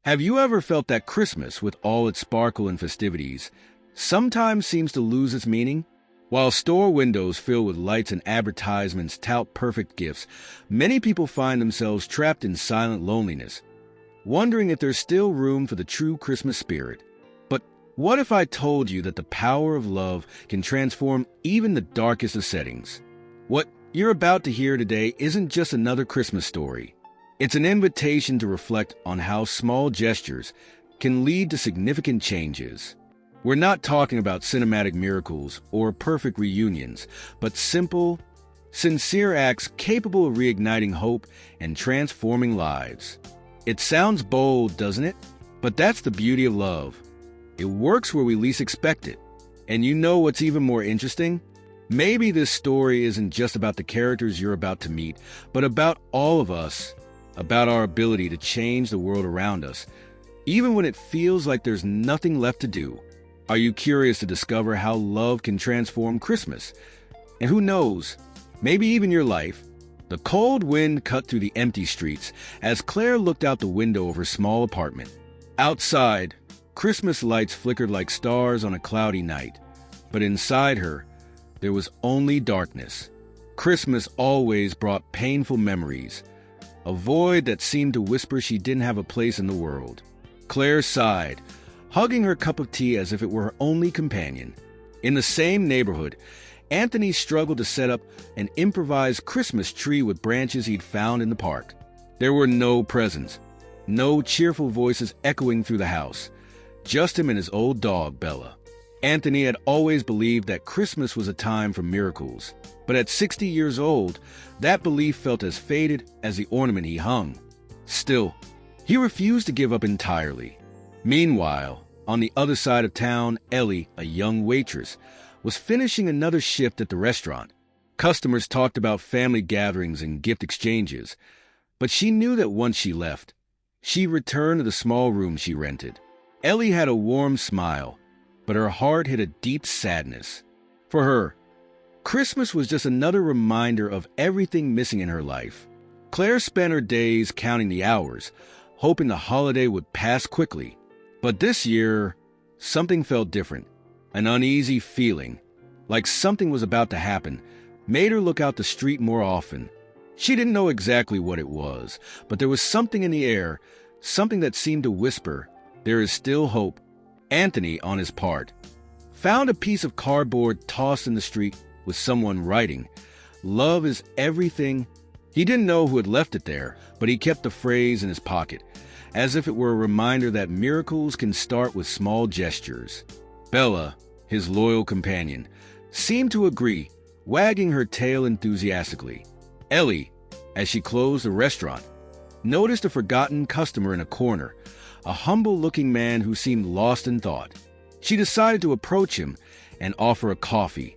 Have you ever felt that Christmas, with all its sparkle and festivities, sometimes seems to lose its meaning? While store windows filled with lights and advertisements tout perfect gifts, many people find themselves trapped in silent loneliness, wondering if there's still room for the true Christmas spirit. But what if I told you that the power of love can transform even the darkest of settings? What you're about to hear today isn't just another Christmas story. It's an invitation to reflect on how small gestures can lead to significant changes. We're not talking about cinematic miracles or perfect reunions, but simple, sincere acts capable of reigniting hope and transforming lives. It sounds bold, doesn't it? But that's the beauty of love. It works where we least expect it. And you know what's even more interesting? Maybe this story isn't just about the characters you're about to meet, but about all of us, about our ability to change the world around us, even when it feels like there's nothing left to do. Are you curious to discover how love can transform Christmas? And who knows, maybe even your life? The cold wind cut through the empty streets as Claire looked out the window of her small apartment. Outside, Christmas lights flickered like stars on a cloudy night. But inside her, there was only darkness. Christmas always brought painful memories, a void that seemed to whisper she didn't have a place in the world. Claire sighed, hugging her cup of tea as if it were her only companion. In the same neighborhood, Anthony struggled to set up an improvised Christmas tree with branches he'd found in the park. There were no presents, no cheerful voices echoing through the house, just him and his old dog, Bella. Anthony had always believed that Christmas was a time for miracles, but at 60 years old, that belief felt as faded as the ornament he hung. Still, he refused to give up entirely. Meanwhile, on the other side of town, Ellie, a young waitress, was finishing another shift at the restaurant. Customers talked about family gatherings and gift exchanges, but she knew that once she left, she returned to the small room she rented. Ellie had a warm smile, but her heart hid a deep sadness. For her, Christmas was just another reminder of everything missing in her life. Claire spent her days counting the hours, hoping the holiday would pass quickly. But this year, something felt different. An uneasy feeling, like something was about to happen, made her look out the street more often. She didn't know exactly what it was, but there was something in the air, something that seemed to whisper, "There is still hope." Anthony, on his part, found a piece of cardboard tossed in the street with someone writing, "Love is everything." He didn't know who had left it there, but he kept the phrase in his pocket, as if it were a reminder that miracles can start with small gestures. Bella, his loyal companion, seemed to agree, wagging her tail enthusiastically. Ellie, as she closed the restaurant, noticed a forgotten customer in a corner, a humble-looking man who seemed lost in thought. She decided to approach him and offer a coffee,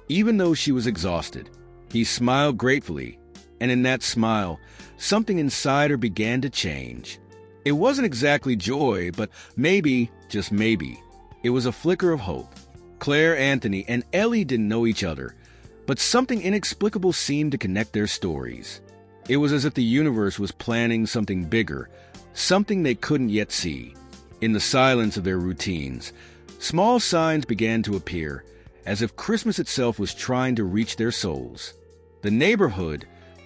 even though she was exhausted. He smiled gratefully, and in that smile, something inside her began to change. It wasn't exactly joy, but maybe, just maybe, it was a flicker of hope. Claire, Anthony, and Ellie didn't know each other, but something inexplicable seemed to connect their stories. It was as if the universe was planning something bigger, something they couldn't yet see. In the silence of their routines, small signs began to appear, as if Christmas itself was trying to reach their souls. The neighborhood,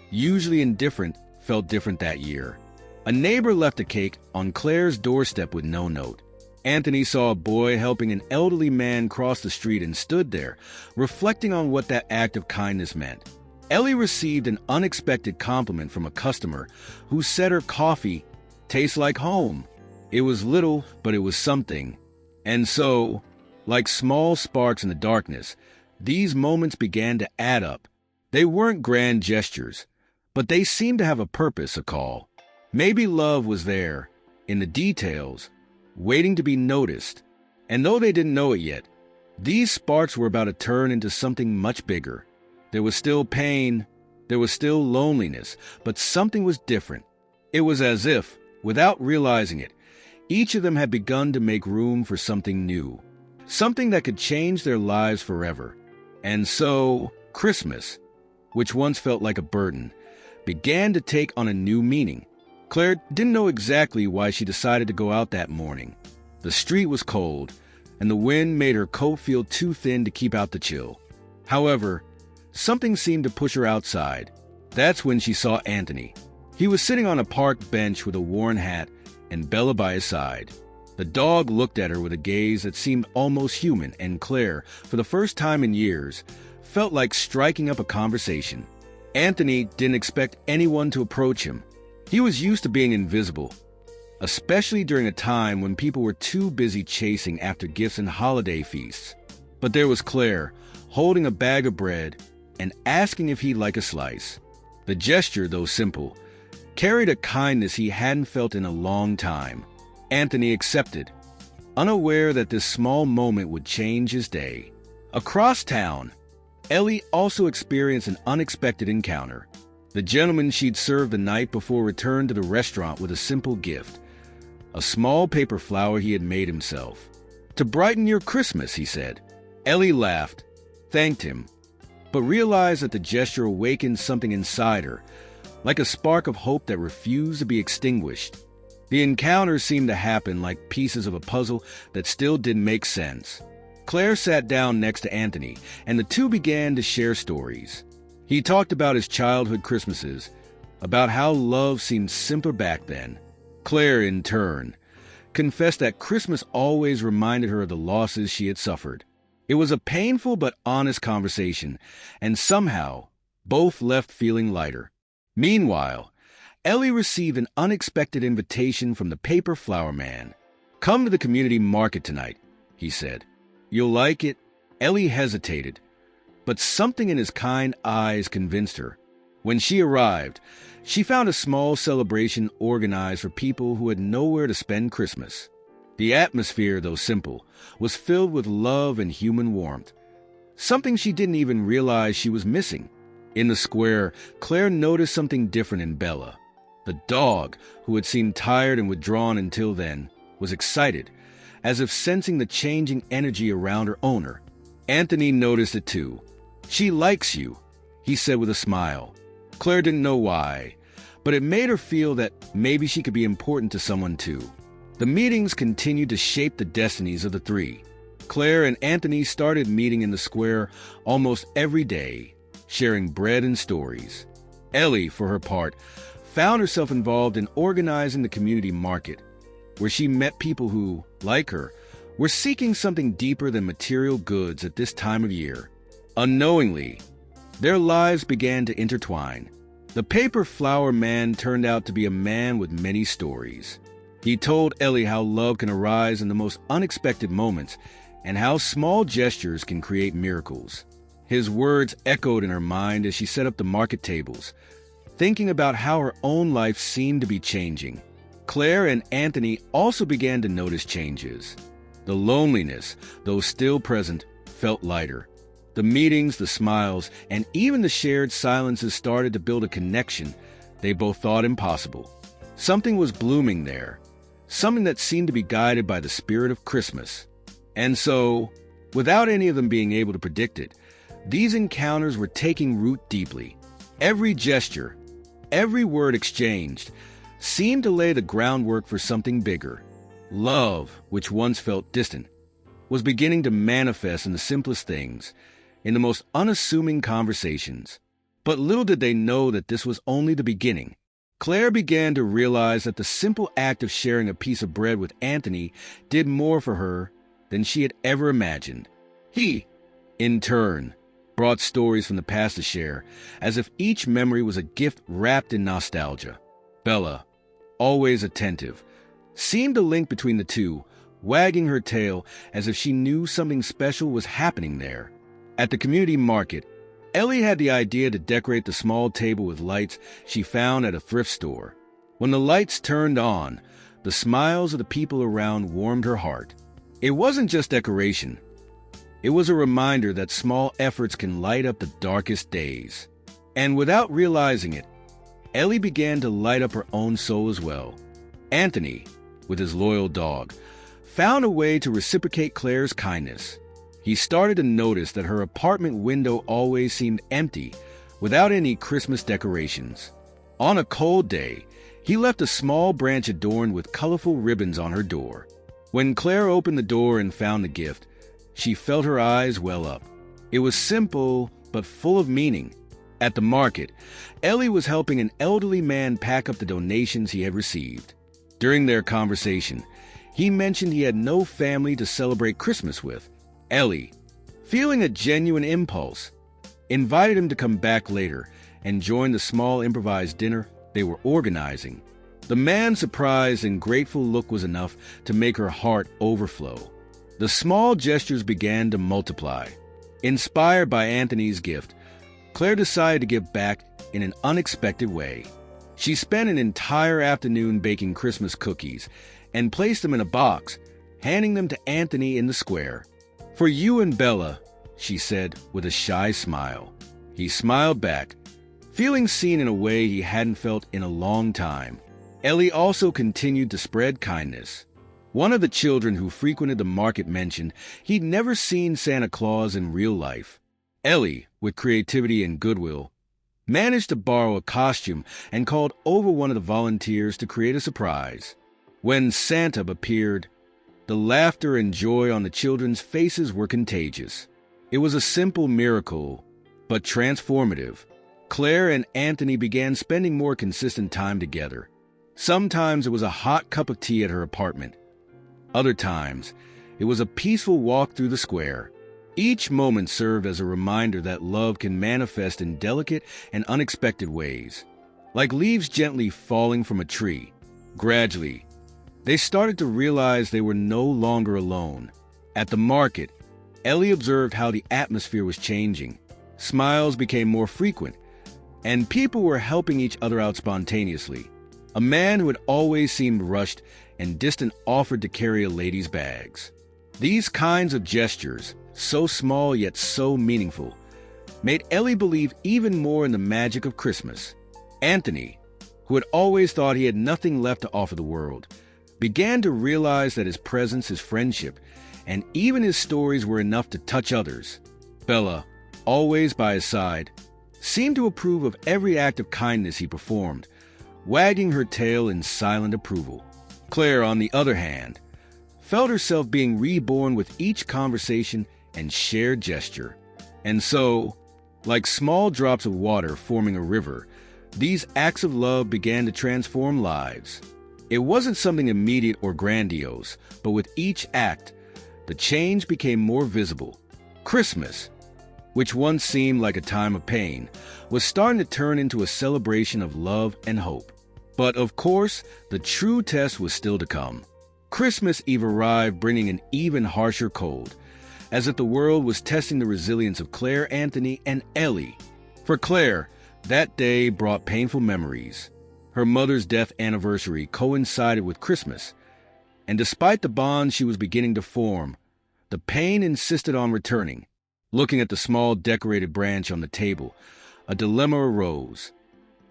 usually indifferent, felt different that year. A neighbor left a cake on Claire's doorstep with no note. Anthony saw a boy helping an elderly man cross the street and stood there, reflecting on what that act of kindness meant. Ellie received an unexpected compliment from a customer who said her coffee tastes like home. It was little, but it was something. And so, like small sparks in the darkness, these moments began to add up. They weren't grand gestures, but they seemed to have a purpose, a call. Maybe love was there, in the details, waiting to be noticed. And though they didn't know it yet, these sparks were about to turn into something much bigger. There was still pain, there was still loneliness, but something was different. It was as if, without realizing it, each of them had begun to make room for something new, something that could change their lives forever. And so, Christmas, which once felt like a burden, began to take on a new meaning. Claire didn't know exactly why she decided to go out that morning. The street was cold, and the wind made her coat feel too thin to keep out the chill. However, something seemed to push her outside. That's when she saw Anthony. He was sitting on a park bench with a worn hat and Bella by his side. The dog looked at her with a gaze that seemed almost human, and Claire, for the first time in years, felt like striking up a conversation. Anthony didn't expect anyone to approach him. He was used to being invisible, especially during a time when people were too busy chasing after gifts and holiday feasts. But there was Claire, holding a bag of bread and asking if he'd like a slice. The gesture, though simple, carried a kindness he hadn't felt in a long time. Anthony accepted, unaware that this small moment would change his day. Across town, Ellie also experienced an unexpected encounter. The gentleman she'd served the night before returned to the restaurant with a simple gift, a small paper flower he had made himself. "To brighten your Christmas," he said. Ellie laughed, thanked him, but realized that the gesture awakened something inside her, like a spark of hope that refused to be extinguished. The encounter seemed to happen like pieces of a puzzle that still didn't make sense. Claire sat down next to Anthony, and the two began to share stories. He talked about his childhood Christmases, about how love seemed simpler back then. Claire, in turn, confessed that Christmas always reminded her of the losses she had suffered. It was a painful but honest conversation, and somehow, both left feeling lighter. Meanwhile, Ellie received an unexpected invitation from the paper flower man. "Come to the community market tonight," he said. "You'll like it." Ellie hesitated, but something in his kind eyes convinced her. When she arrived, she found a small celebration organized for people who had nowhere to spend Christmas. The atmosphere, though simple, was filled with love and human warmth, something she didn't even realize she was missing. In the square, Claire noticed something different in Bella. The dog, who had seemed tired and withdrawn until then, was excited, as if sensing the changing energy around her owner. Anthony noticed it too. "She likes you," he said with a smile. Claire didn't know why, but it made her feel that maybe she could be important to someone too. The meetings continued to shape the destinies of the three. Claire and Anthony started meeting in the square almost every day, sharing bread and stories. Ellie, for her part, found herself involved in organizing the community market, where she met people who, like her, were seeking something deeper than material goods at this time of year. Unknowingly, their lives began to intertwine. The paper flower man turned out to be a man with many stories. He told Ellie how love can arise in the most unexpected moments and how small gestures can create miracles. His words echoed in her mind as she set up the market tables, thinking about how her own life seemed to be changing. Claire and Anthony also began to notice changes. The loneliness, though still present, felt lighter. The meetings, the smiles, and even the shared silences started to build a connection they both thought impossible. Something was blooming there, something that seemed to be guided by the spirit of Christmas. And so, without any of them being able to predict it, these encounters were taking root deeply. Every gesture, every word exchanged, seemed to lay the groundwork for something bigger. Love, which once felt distant, was beginning to manifest in the simplest things, in the most unassuming conversations. But little did they know that this was only the beginning. Claire began to realize that the simple act of sharing a piece of bread with Anthony did more for her than she had ever imagined. He, in turn, brought stories from the past to share, as if each memory was a gift wrapped in nostalgia. Bella, always attentive, seemed to link between the two, wagging her tail as if she knew something special was happening there. At the community market, Ellie had the idea to decorate the small table with lights she found at a thrift store. When the lights turned on, the smiles of the people around warmed her heart. It wasn't just decoration. It was a reminder that small efforts can light up the darkest days. And without realizing it, Ellie began to light up her own soul as well. Anthony, with his loyal dog, found a way to reciprocate Claire's kindness. He started to notice that her apartment window always seemed empty, without any Christmas decorations. On a cold day, He left a small branch adorned with colorful ribbons on her door. When Claire opened the door and found the gift, she felt her eyes well up. It was simple, but full of meaning. At the market, Ellie was helping an elderly man pack up the donations he had received. During their conversation, he mentioned he had no family to celebrate Christmas with. Ellie, feeling a genuine impulse, invited him to come back later and join the small improvised dinner they were organizing. The man's surprised and grateful look was enough to make her heart overflow. The small gestures began to multiply. Inspired by Anthony's gift, Claire decided to give back in an unexpected way. She spent an entire afternoon baking Christmas cookies and placed them in a box, handing them to Anthony in the square. "For you and Bella," she said with a shy smile. He smiled back, feeling seen in a way he hadn't felt in a long time. Ellie also continued to spread kindness. One of the children who frequented the market mentioned he'd never seen Santa Claus in real life. Ellie, with creativity and goodwill, managed to borrow a costume and called over one of the volunteers to create a surprise. When Santa appeared, the laughter and joy on the children's faces were contagious. It was a simple miracle, but transformative. Claire and Anthony began spending more consistent time together. Sometimes it was a hot cup of tea at her apartment. Other times, it was a peaceful walk through the square. Each moment served as a reminder that love can manifest in delicate and unexpected ways. Like leaves gently falling from a tree. Gradually, they started to realize they were no longer alone. At the market, Ellie observed how the atmosphere was changing. Smiles became more frequent, and people were helping each other out spontaneously. A man who had always seemed rushed and distant offered to carry a lady's bags. These kinds of gestures, so small yet so meaningful, made Ellie believe even more in the magic of Christmas. Anthony, who had always thought he had nothing left to offer the world, began to realize that his presence, his friendship, and even his stories were enough to touch others. Bella, always by his side, seemed to approve of every act of kindness he performed, wagging her tail in silent approval. Claire, on the other hand, felt herself being reborn with each conversation and shared gesture. And so, like small drops of water forming a river, these acts of love began to transform lives. It wasn't something immediate or grandiose, but with each act, the change became more visible. Christmas, which once seemed like a time of pain, was starting to turn into a celebration of love and hope. But of course, the true test was still to come. Christmas Eve arrived, bringing an even harsher cold, as if the world was testing the resilience of Claire, Anthony, and Ellie. For Claire, that day brought painful memories. Her mother's death anniversary coincided with Christmas, and despite the bond she was beginning to form, the pain insisted on returning. Looking at the small decorated branch on the table, a dilemma arose.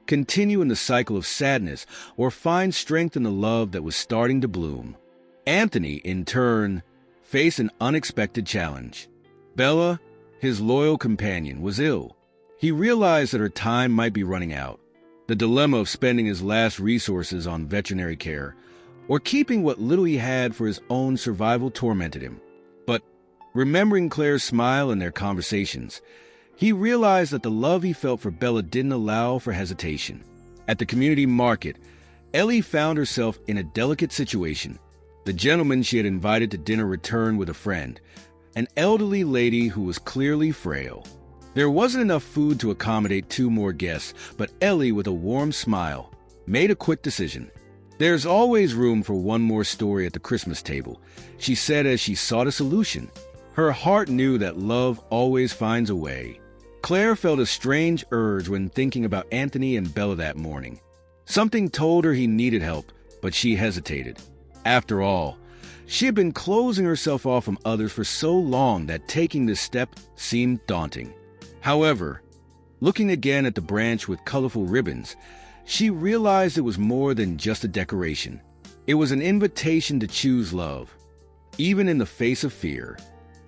Continue in the cycle of sadness or find strength in the love that was starting to bloom. Anthony, in turn, faced an unexpected challenge. Bella, his loyal companion, was ill. He realized that her time might be running out. The dilemma of spending his last resources on veterinary care or keeping what little he had for his own survival tormented him. But remembering Claire's smile and their conversations, he realized that the love he felt for Bella didn't allow for hesitation. At the community market, Ellie found herself in a delicate situation. The gentleman she had invited to dinner returned with a friend, an elderly lady who was clearly frail. There wasn't enough food to accommodate 2 more guests, but Ellie, with a warm smile, made a quick decision. "There's always room for one more story at the Christmas table," she said as she sought a solution. Her heart knew that love always finds a way. Claire felt a strange urge when thinking about Anthony and Bella that morning. Something told her he needed help, but she hesitated. After all, she had been closing herself off from others for so long that taking this step seemed daunting. However, looking again at the branch with colorful ribbons, she realized it was more than just a decoration. It was an invitation to choose love, even in the face of fear.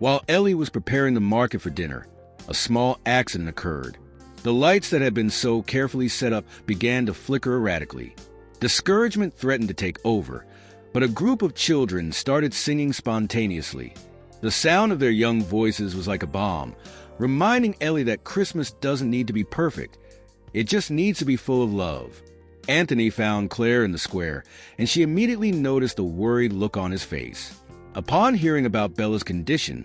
While Ellie was preparing the market for dinner, a small accident occurred. The lights that had been so carefully set up began to flicker erratically. Discouragement threatened to take over, but a group of children started singing spontaneously. The sound of their young voices was like a bomb, reminding Ellie that Christmas doesn't need to be perfect. It just needs to be full of love. Anthony found Claire in the square, and she immediately noticed a worried look on his face. Upon hearing about Bella's condition,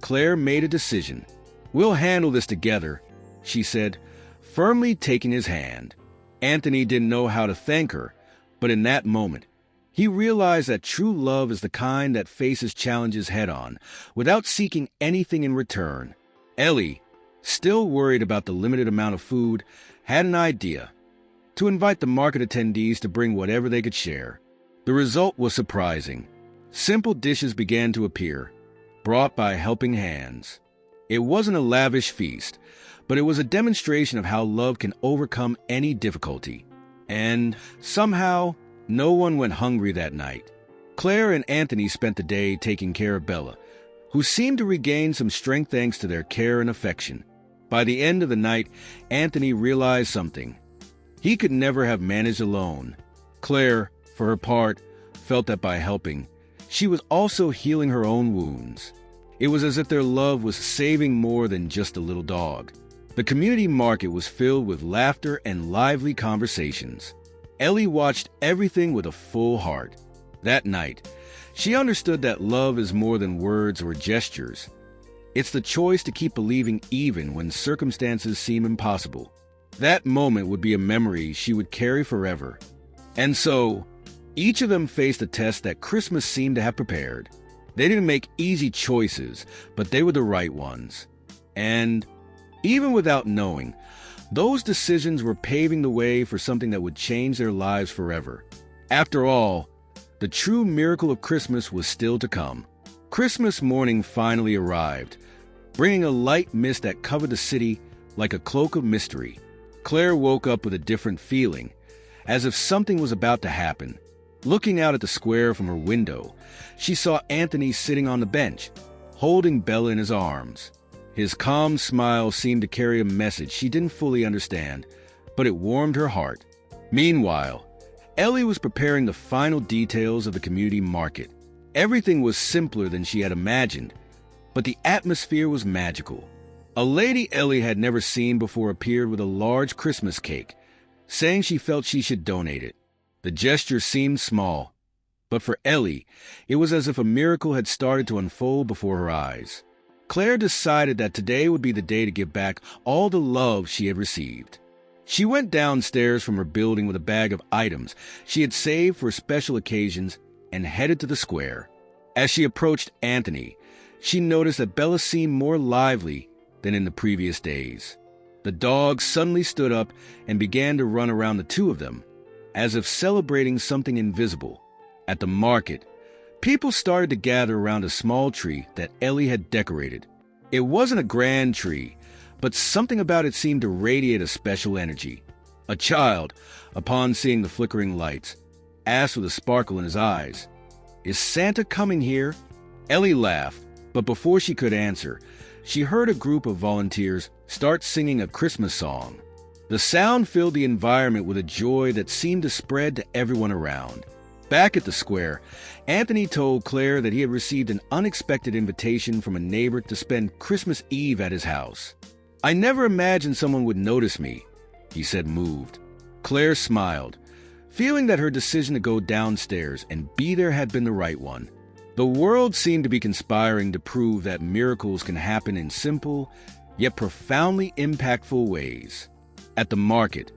Claire made a decision. "We'll handle this together," she said, firmly taking his hand. Anthony didn't know how to thank her, but in that moment, he realized that true love is the kind that faces challenges head-on, without seeking anything in return. Ellie, still worried about the limited amount of food, had an idea: to invite the market attendees to bring whatever they could share. The result was surprising. Simple dishes began to appear, brought by helping hands. It wasn't a lavish feast, but it was a demonstration of how love can overcome any difficulty. And somehow, no one went hungry that night. Claire and Anthony spent the day taking care of Bella, who seemed to regain some strength thanks to their care and affection. By the end of the night, Anthony realized something. He could never have managed alone. Claire, for her part, felt that by helping, she was also healing her own wounds. It was as if their love was saving more than just a little dog. The community market was filled with laughter and lively conversations. Ellie watched everything with a full heart. That night, she understood that love is more than words or gestures. It's the choice to keep believing even when circumstances seem impossible. That moment would be a memory she would carry forever. And so, each of them faced a test that Christmas seemed to have prepared. They didn't make easy choices, but they were the right ones. And even without knowing, those decisions were paving the way for something that would change their lives forever. After all, the true miracle of Christmas was still to come. Christmas morning finally arrived, bringing a light mist that covered the city like a cloak of mystery. Claire woke up with a different feeling, as if something was about to happen. Looking out at the square from her window, she saw Anthony sitting on the bench, holding Bella in his arms. His calm smile seemed to carry a message she didn't fully understand, but it warmed her heart. Meanwhile, Ellie was preparing the final details of the community market. Everything was simpler than she had imagined, but the atmosphere was magical. A lady Ellie had never seen before appeared with a large Christmas cake, saying she felt she should donate it. The gesture seemed small, but for Ellie, it was as if a miracle had started to unfold before her eyes. Claire decided that today would be the day to give back all the love she had received. She went downstairs from her building with a bag of items she had saved for special occasions and headed to the square. As she approached Anthony, she noticed that Bella seemed more lively than in the previous days. The dog suddenly stood up and began to run around the two of them, as if celebrating something invisible. At the market, people started to gather around a small tree that Ellie had decorated. It wasn't a grand tree, but something about it seemed to radiate a special energy. A child, upon seeing the flickering lights, asked with a sparkle in his eyes, "Is Santa coming here?" Ellie laughed, but before she could answer, she heard a group of volunteers start singing a Christmas song. The sound filled the environment with a joy that seemed to spread to everyone around. Back at the square, Anthony told Claire that he had received an unexpected invitation from a neighbor to spend Christmas Eve at his house. "I never imagined someone would notice me," he said, moved. Claire smiled, feeling that her decision to go downstairs and be there had been the right one. The world seemed to be conspiring to prove that miracles can happen in simple, yet profoundly impactful ways. At the market,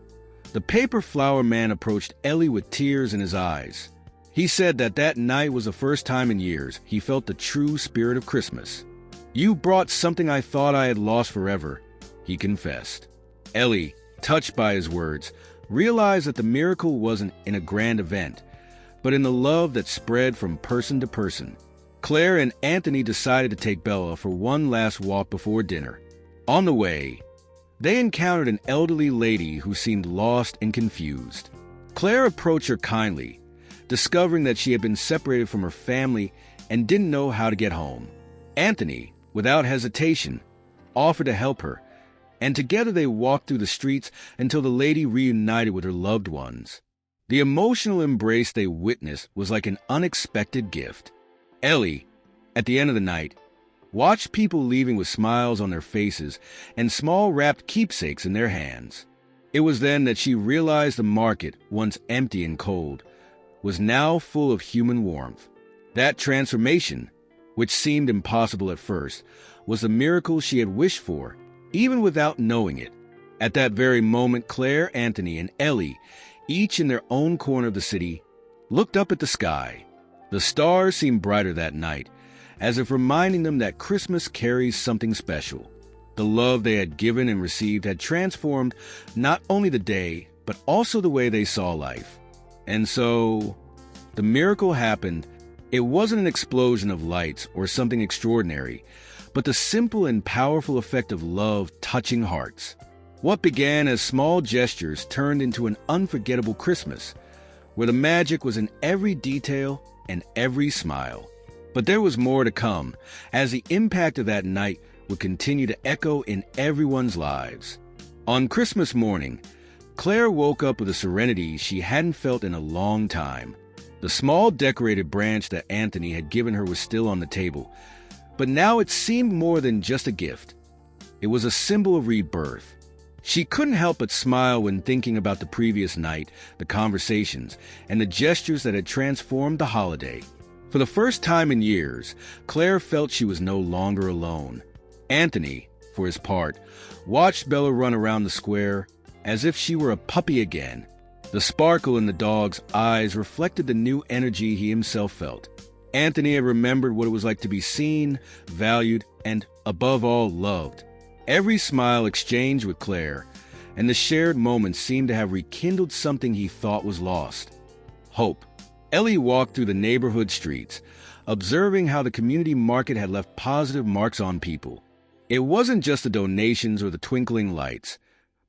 the paper flower man approached Ellie with tears in his eyes. He said that night was the first time in years he felt the true spirit of Christmas. "You brought something I thought I had lost forever," he confessed. Ellie, touched by his words, realized that the miracle wasn't in a grand event, but in the love that spread from person to person. Claire and Anthony decided to take Bella for one last walk before dinner. On the way, they encountered an elderly lady who seemed lost and confused. Claire approached her kindly, discovering that she had been separated from her family and didn't know how to get home. Anthony, without hesitation, offered to help her, and together they walked through the streets until the lady reunited with her loved ones. The emotional embrace they witnessed was like an unexpected gift. Ellie, at the end of the night, watched people leaving with smiles on their faces and small wrapped keepsakes in their hands. It was then that she realized the market, once empty and cold, was now full of human warmth. That transformation, which seemed impossible at first, was the miracle she had wished for, even without knowing it. At that very moment, Claire, Anthony, and Ellie, each in their own corner of the city, looked up at the sky. The stars seemed brighter that night, as if reminding them that Christmas carries something special. The love they had given and received had transformed not only the day, but also the way they saw life. And so, the miracle happened. It wasn't an explosion of lights or something extraordinary, but the simple and powerful effect of love touching hearts. What began as small gestures turned into an unforgettable Christmas, where the magic was in every detail and every smile. But there was more to come, as the impact of that night would continue to echo in everyone's lives. On Christmas morning, Claire woke up with a serenity she hadn't felt in a long time. The small decorated branch that Anthony had given her was still on the table, but now it seemed more than just a gift. It was a symbol of rebirth. She couldn't help but smile when thinking about the previous night, the conversations, and the gestures that had transformed the holiday. For the first time in years, Claire felt she was no longer alone. Anthony, for his part, watched Bella run around the square as if she were a puppy again. The sparkle in the dog's eyes reflected the new energy he himself felt. Anthony had remembered what it was like to be seen, valued, and, above all, loved. Every smile exchanged with Claire, and the shared moments seemed to have rekindled something he thought was lost: hope. Ellie walked through the neighborhood streets, observing how the community market had left positive marks on people. It wasn't just the donations or the twinkling lights,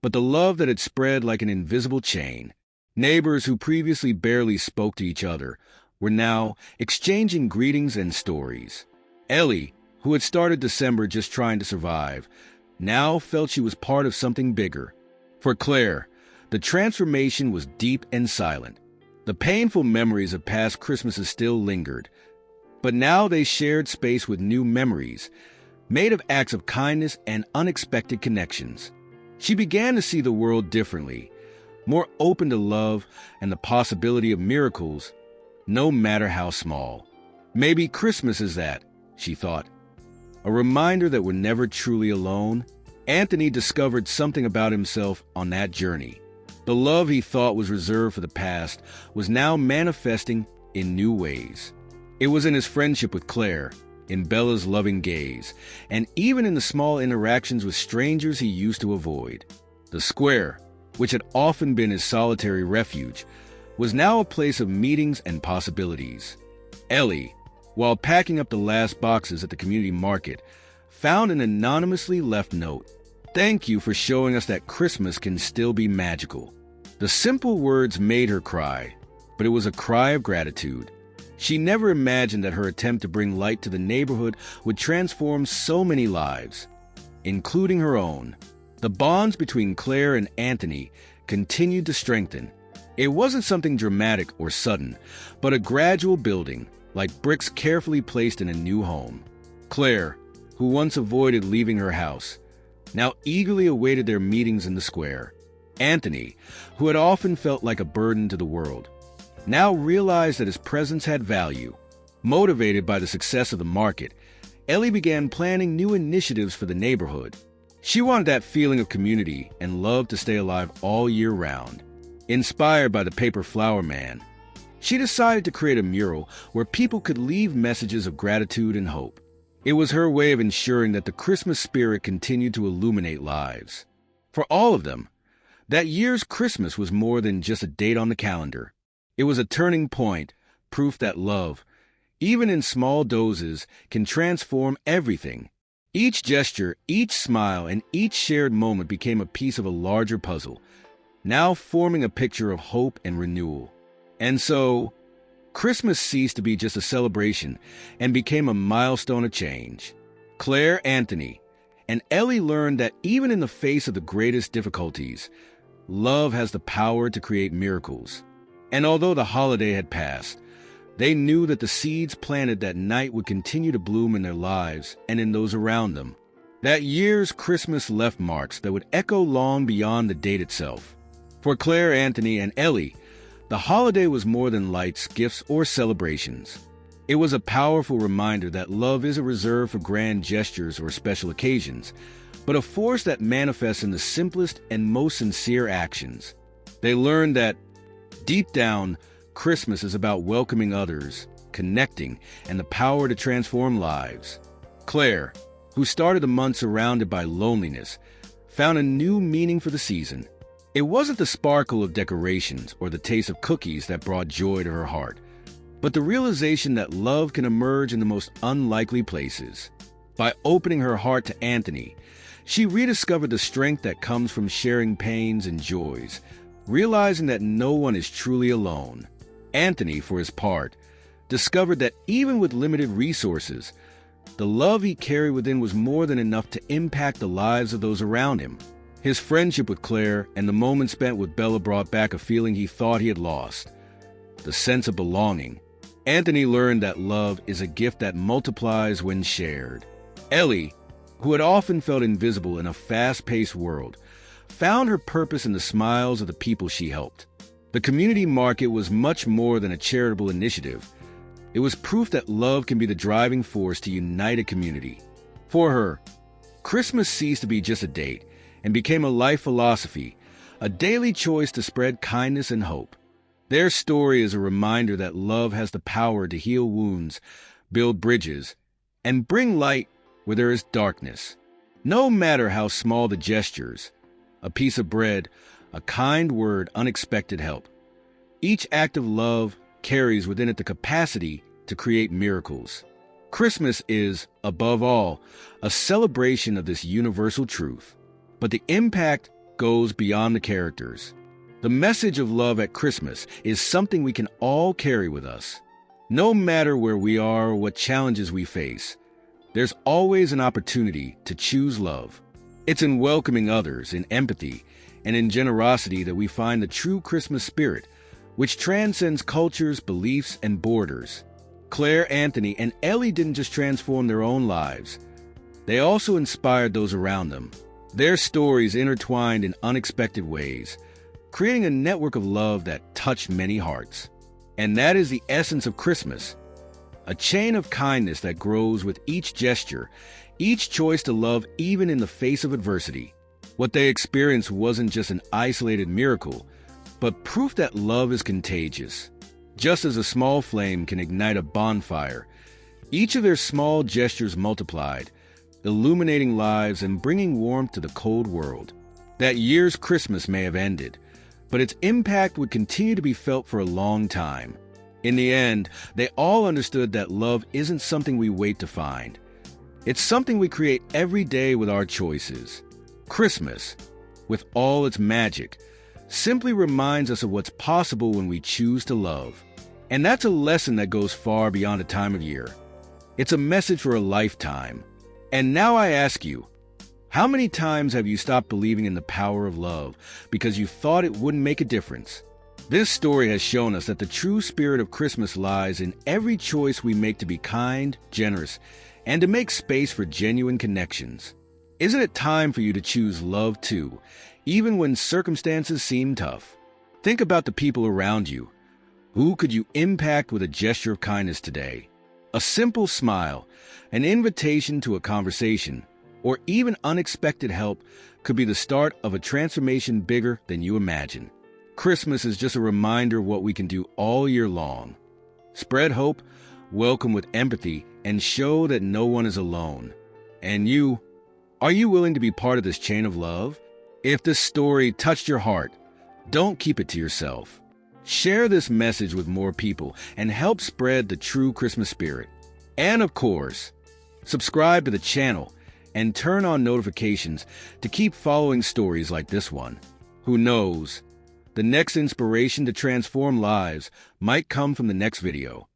but the love that had spread like an invisible chain. Neighbors who previously barely spoke to each other were now exchanging greetings and stories. Ellie, who had started December just trying to survive, now felt she was part of something bigger. For Claire, the transformation was deep and silent. The painful memories of past Christmases still lingered, but now they shared space with new memories, made of acts of kindness and unexpected connections. She began to see the world differently, more open to love and the possibility of miracles, no matter how small. Maybe Christmas is that, she thought. A reminder that we're never truly alone. Anthony discovered something about himself on that journey. The love he thought was reserved for the past was now manifesting in new ways. It was in his friendship with Claire, in Bella's loving gaze, and even in the small interactions with strangers he used to avoid. The square, which had often been his solitary refuge, was now a place of meetings and possibilities. Ellie, while packing up the last boxes at the community market, found an anonymously left note. "Thank you for showing us that Christmas can still be magical." The simple words made her cry, but it was a cry of gratitude. She never imagined that her attempt to bring light to the neighborhood would transform so many lives, including her own. The bonds between Claire and Anthony continued to strengthen. It wasn't something dramatic or sudden, but a gradual building, like bricks carefully placed in a new home. Claire, who once avoided leaving her house, now eagerly awaited their meetings in the square. Anthony, who had often felt like a burden to the world, now realized that his presence had value. Motivated by the success of the market, Ellie began planning new initiatives for the neighborhood. She wanted that feeling of community and love to stay alive all year round. Inspired by the paper flower man, she decided to create a mural where people could leave messages of gratitude and hope. It was her way of ensuring that the Christmas spirit continued to illuminate lives. For all of them, that year's Christmas was more than just a date on the calendar. It was a turning point, proof that love, even in small doses, can transform everything. Each gesture, each smile, and each shared moment became a piece of a larger puzzle, now forming a picture of hope and renewal. And so, Christmas ceased to be just a celebration and became a milestone of change. Claire, Anthony, and Ellie learned that even in the face of the greatest difficulties, love has the power to create miracles. And although the holiday had passed, they knew that the seeds planted that night would continue to bloom in their lives and in those around them. That year's Christmas left marks that would echo long beyond the date itself. For Claire, Anthony, and Ellie, the holiday was more than lights, gifts, or celebrations. It was a powerful reminder that love isn't reserved for grand gestures or special occasions, but a force that manifests in the simplest and most sincere actions. They learned that, deep down, Christmas is about welcoming others, connecting, and the power to transform lives. Claire, who started the month surrounded by loneliness, found a new meaning for the season. It wasn't the sparkle of decorations or the taste of cookies that brought joy to her heart, but the realization that love can emerge in the most unlikely places. By opening her heart to Anthony, she rediscovered the strength that comes from sharing pains and joys, realizing that no one is truly alone. Anthony, for his part, discovered that even with limited resources, the love he carried within was more than enough to impact the lives of those around him. His friendship with Claire and the moment spent with Bella brought back a feeling he thought he had lost: the sense of belonging. Anthony learned that love is a gift that multiplies when shared. Ellie, who had often felt invisible in a fast-paced world, found her purpose in the smiles of the people she helped. The community market was much more than a charitable initiative. It was proof that love can be the driving force to unite a community. For her, Christmas ceased to be just a date and became a life philosophy, a daily choice to spread kindness and hope. Their story is a reminder that love has the power to heal wounds, build bridges, and bring light where there is darkness. No matter how small the gestures, a piece of bread, a kind word, unexpected help, each act of love carries within it the capacity to create miracles. Christmas is, above all, a celebration of this universal truth. But the impact goes beyond the characters. The message of love at Christmas is something we can all carry with us. No matter where we are or what challenges we face, there's always an opportunity to choose love. It's in welcoming others, in empathy, and in generosity that we find the true Christmas spirit, which transcends cultures, beliefs, and borders. Claire, Anthony, and Ellie didn't just transform their own lives. They also inspired those around them. Their stories intertwined in unexpected ways, creating a network of love that touched many hearts. And that is the essence of Christmas, a chain of kindness that grows with each gesture, each choice to love even in the face of adversity. What they experienced wasn't just an isolated miracle, but proof that love is contagious. Just as a small flame can ignite a bonfire, each of their small gestures multiplied, illuminating lives and bringing warmth to the cold world. That year's Christmas may have ended, but its impact would continue to be felt for a long time. In the end, they all understood that love isn't something we wait to find. It's something we create every day with our choices. Christmas, with all its magic, simply reminds us of what's possible when we choose to love. And that's a lesson that goes far beyond a time of year. It's a message for a lifetime. And now I ask you, how many times have you stopped believing in the power of love because you thought it wouldn't make a difference? This story has shown us that the true spirit of Christmas lies in every choice we make to be kind, generous, and to make space for genuine connections. Isn't it time for you to choose love too, even when circumstances seem tough? Think about the people around you. Who could you impact with a gesture of kindness today? A simple smile, an invitation to a conversation, or even unexpected help could be the start of a transformation bigger than you imagine. Christmas is just a reminder of what we can do all year long. Spread hope, welcome with empathy, and show that no one is alone. And you, are you willing to be part of this chain of love? If this story touched your heart, don't keep it to yourself. Share this message with more people and help spread the true Christmas spirit. And of course, subscribe to the channel and turn on notifications to keep following stories like this one. Who knows? The next inspiration to transform lives might come from the next video.